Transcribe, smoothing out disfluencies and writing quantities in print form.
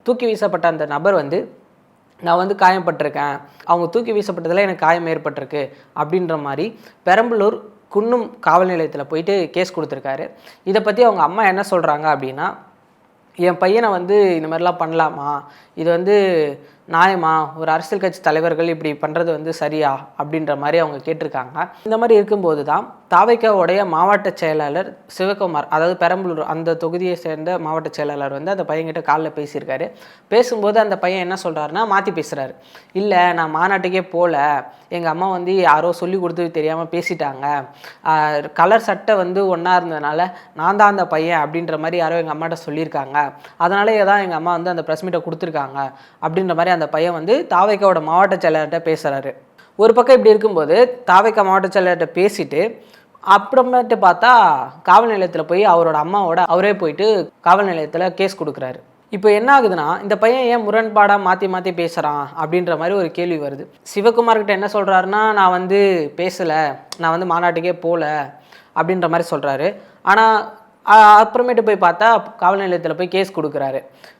தூக்கி வீசப்பட்ட அந்த நபர் வந்து நான் வந்து காயப்பட்டிருக்கேன், அவங்க தூக்கி வீசப்பட்டதில் எனக்கு காயம் ஏற்பட்டிருக்கு அப்படின்ற மாதிரி பெரம்பலூர் குன்னம் காவல் நிலையத்தில் போயிட்டு கேஸ் கொடுத்துருக்காரு. இதை பற்றி அவங்க அம்மா என்ன சொல்கிறாங்க அப்படின்னா, என் பையனை வந்து இந்த மாதிரிலாம் பண்ணலாமா, இது வந்து நியாயமா, ஒரு அரசியல் கட்சி தலைவர்கள் இப்படி பண்ணுறது வந்து சரியா அப்படின்ற மாதிரி அவங்க கேட்டிருக்காங்க. இந்த மாதிரி இருக்கும்போது தான் தாவைக்காவுடைய மாவட்ட செயலாளர் சிவகுமார், அதாவது பெரம்பலூர் அந்த தொகுதியை சேர்ந்த மாவட்ட செயலாளர் வந்து அந்த பையன்கிட்ட காலில் பேசியிருக்காரு. பேசும்போது அந்த பையன் என்ன சொல்கிறாருன்னா, மாற்றி பேசுகிறாரு. இல்லை, நான் மாநாட்டுக்கே போகல, எங்கள் அம்மா வந்து யாரோ சொல்லி கொடுத்து தெரியாமல் பேசிட்டாங்க, கலர் சட்டை வந்து ஒன்றா இருந்ததுனால நான் தான் அந்த பையன் அப்படின்ற மாதிரி யாரோ எங்கள் அம்மாட்ட சொல்லியிருக்காங்க, அதனாலேயே தான் எங்கள் அம்மா வந்து அந்த ப்ரெஸ் மீட்டை கொடுத்துருக்காங்க அப்படின்ற மாதிரி அந்த பையன் வந்து தாவைக்காவோட மாவட்ட செயலாளர்கிட்ட பேசுகிறாரு. ஒரு பக்கம் இப்படி இருக்கும்போது தாவைக்கா மாவட்ட செயலாளர்கிட்ட பேசிட்டு அப்புறமேட்டு பார்த்தா காவல் நிலையத்தில் போய் அவரோட அம்மாவோட அவரே போயிட்டு காவல் நிலையத்தில் கேஸ் கொடுக்குறாரு. இப்போ என்ன ஆகுதுன்னா, இந்த பையன் ஏன் முரண்பாடாக மாற்றி பேசுகிறான் அப்படின்ற மாதிரி ஒரு கேள்வி வருது. சிவகுமார்கிட்ட என்ன சொல்கிறாருன்னா, நான் வந்து பேசலை, நான் வந்து மாநாட்டுக்கே போகல அப்படின்ற மாதிரி சொல்கிறாரு. ஆனால் அப்புறமேட்டு போய் பார்த்தா காவல் நிலையத்தில் போய் கேஸ் கொடுக்குறாரு.